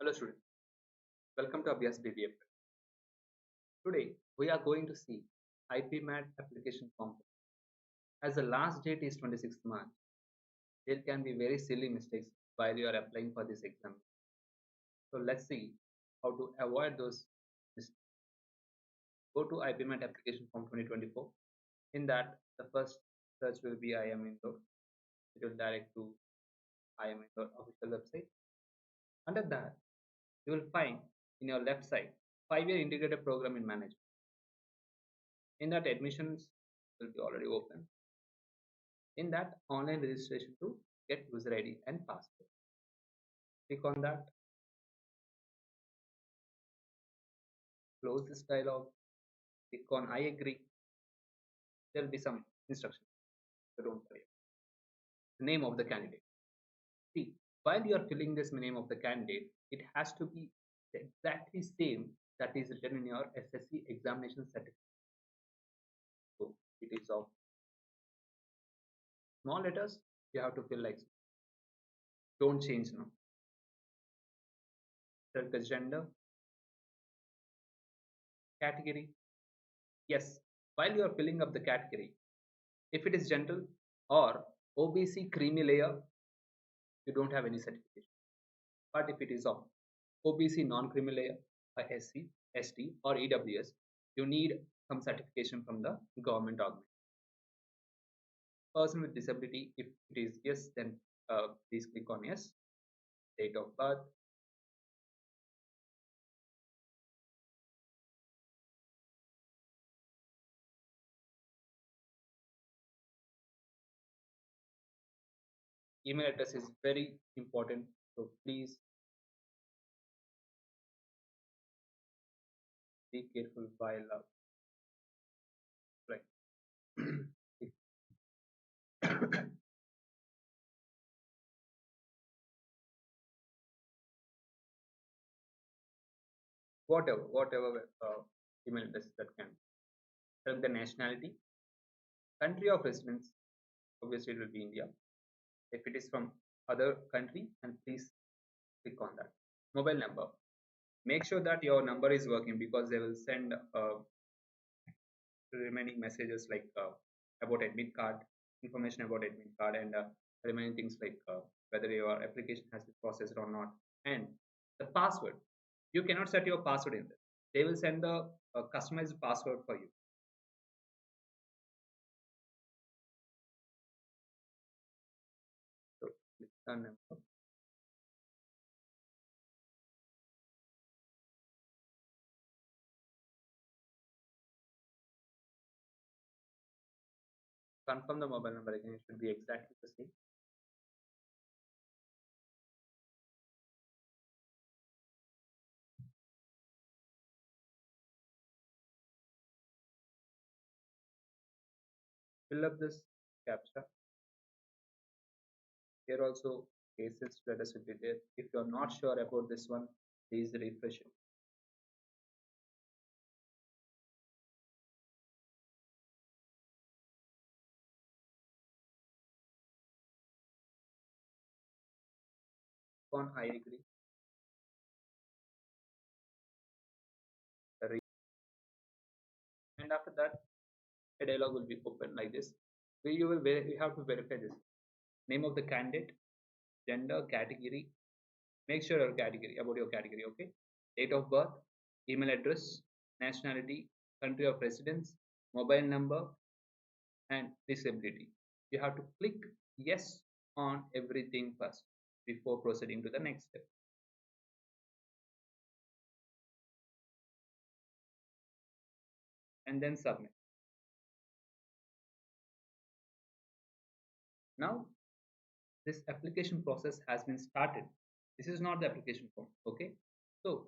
Hello students, welcome to Abhyaas BBA. Today we are going to see IPMAT application form. As the last date is 26th March, there can be very silly mistakes while you are applying for this exam. So let's see how to avoid those mistakes. Go to IPMAT application form 2024. In that, the first search will be IIM Indore. It will direct to IIM Indore official website. Under that, you will find in your left side 5-year integrated program in management. In that, admissions will be already open. In that, online registration to get user ID and password. Click on that, close this dialog, click on I agree. There will be some instructions, so don't worry. The name of the candidate. See, while you are filling this name of the candidate, it has to be exactly same that is written in your SSC examination certificate. So it is of small letters, you have to fill like so. Don't change now. Select the gender, category. Yes, while you are filling up the category, if it is general or OBC creamy layer, you don't have any certification. But if it is of OBC non-creamy layer, or SC, ST, or EWS, you need some certification from the government organization. Person with disability, if it is yes, then please click on yes. Date of birth, email address is very important, so please be careful while right. whatever email address that can select the nationality, country of residence. Obviously, it will be India. If it is from other country, and please click on that. Mobile number. Make sure that your number is working because they will send remaining messages like about admit card, information about admit card, and remaining things like whether your application has been processed or not, and the password. You cannot set your password in this. They will send the customized password for you. So click on number. Confirm the mobile number again. It should be exactly the same. Fill up this captcha. Here also cases status will be there. If you are not sure about this one, please refresh it. On I agree. And after that, a dialog will be open like this. Where you have to verify this name of the candidate, gender, category. Make sure your category about your category. Okay, date of birth, email address, nationality, country of residence, mobile number, and disability. You have to click yes on everything first before proceeding to the next step. And then submit. Now this application process has been started. This is not the application form. Okay, so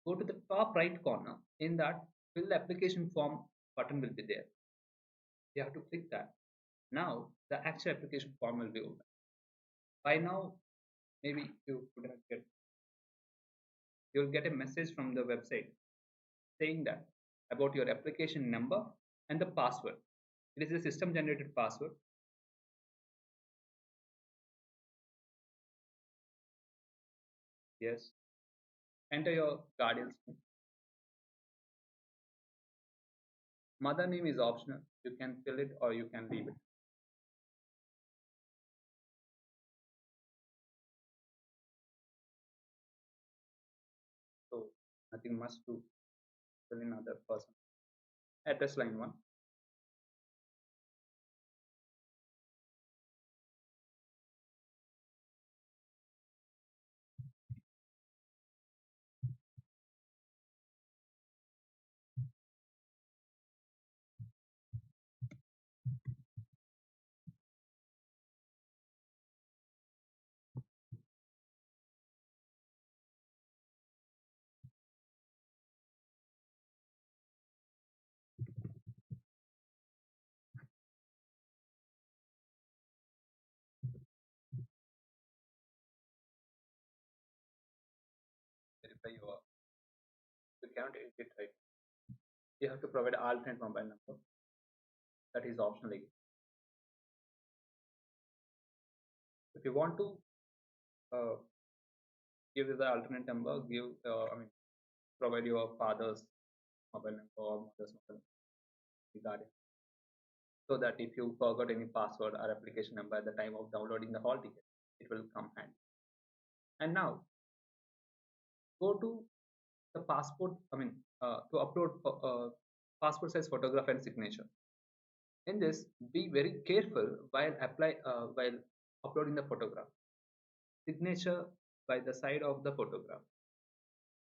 go to the top right corner. In that, fill the application form button will be there. You have to click that. Now the actual application form will be open. By now, maybe you'll get a message from the website saying that about your application number and the password. It is a system generated password. Yes. Enter your guardian's name. Mother name is optional. You can fill it or you can leave it. So nothing much to fill in other person. Address line 1. Verify your, you cannot edit it right. You have to provide alternate mobile number. That is optional again. If you want to uh, give the alternate number, give provide your father's mobile number or mother's mobile number regarding, so that if you forgot any password or application number at the time of downloading the hall ticket, it will come handy. And now go to the passport. To upload passport size photograph and signature. In this, be very careful while uploading the photograph. Signature by the side of the photograph.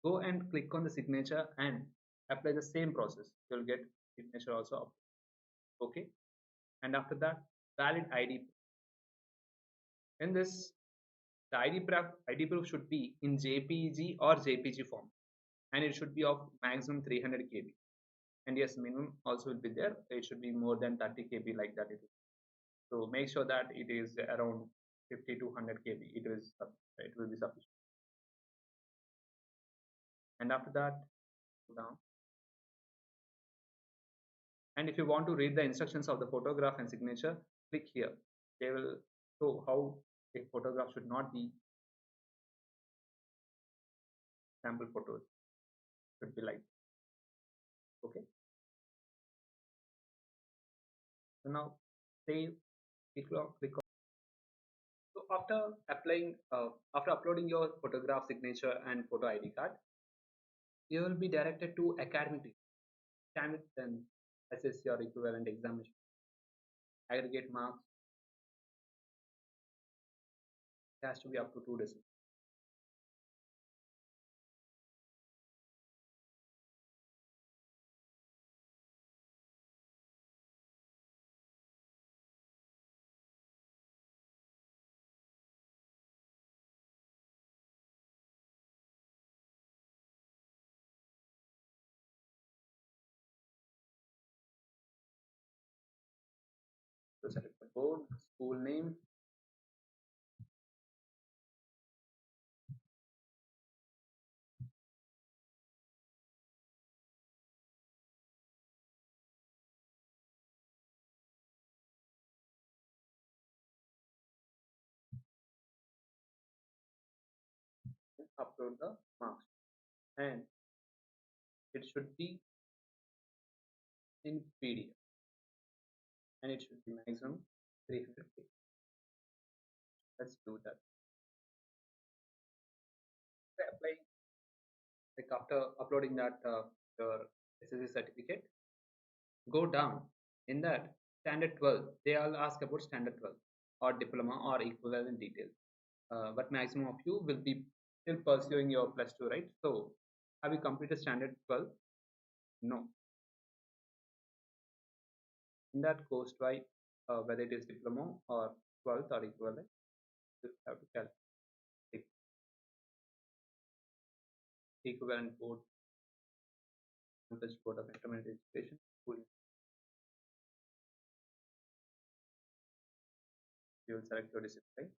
Go and click on the signature and apply the same process. You'll get signature also up. Okay. And after that, valid ID. In this, the ID proof should be in JPG or JPG form, and it should be of maximum 300 KB. And yes, minimum also will be there. It should be more than 30 KB, like that it is. So make sure that it is around 50 to 100 KB. It will be sufficient. And after that, go down. And if you want to read the instructions of the photograph and signature, click here. They will show how a photograph should not be. Sample photos should be like, okay. So now save, click on. So after uploading your photograph, signature, and photo ID card, you will be directed to academic standard, then SSC or equivalent examination. Aggregate marks, it has to be up to 2 decimals. So select the board, school name, and upload the marks. And it should be in PDF, and it should be maximum 350. Let's do that. Apply, like after uploading that your SSC certificate, go down in that standard 12. They all ask about standard 12 or diploma or equivalent details. But maximum of you will be still pursuing your plus 2, right? So have you completed standard 12? No. In that course, try whether it is diploma or 12th or equivalent. You have to calculate equivalent board, board of intermediate education. You will select your discipline,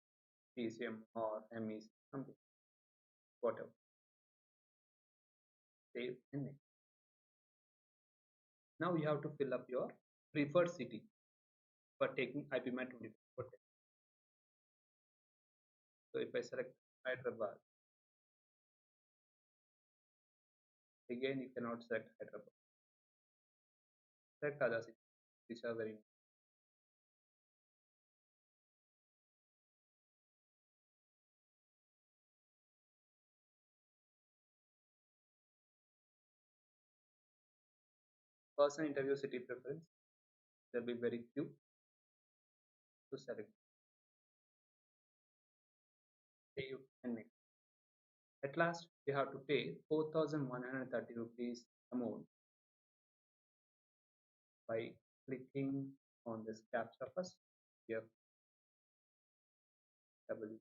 PCM or MEC, something, whatever. Save and next. Now you have to fill up your preferred city for taking IPMAT 24. So if I select Hyderabad, Again, you cannot select Hyderabad. Select other cities which are very person interview city preference. There will be very few to select. Save and next. At last, you have to pay 4,130 rupees amount by clicking on this captcha first. Here, W.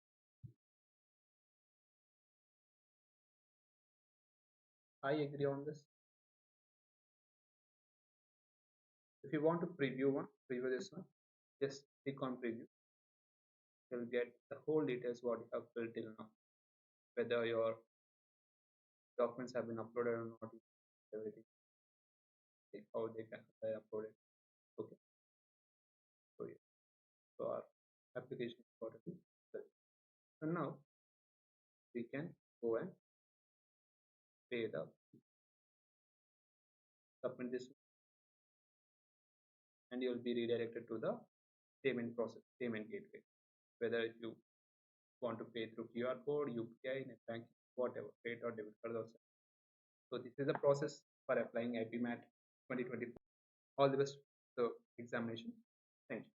I agree on this. If you want to preview this one, just click on preview. You'll get the whole details what you have filled till now, whether your documents have been uploaded or not, everything, like how they can be uploaded. Okay, so yeah, so our application is got to be built. So now we can go and pay the submit this, and you will be redirected to the payment process, payment gateway. Whether if you want to pay through QR code, UPI, net banking, whatever, credit or debit card also. So this is the process for applying IPMAT 2024. All the best for the examination. Thank you.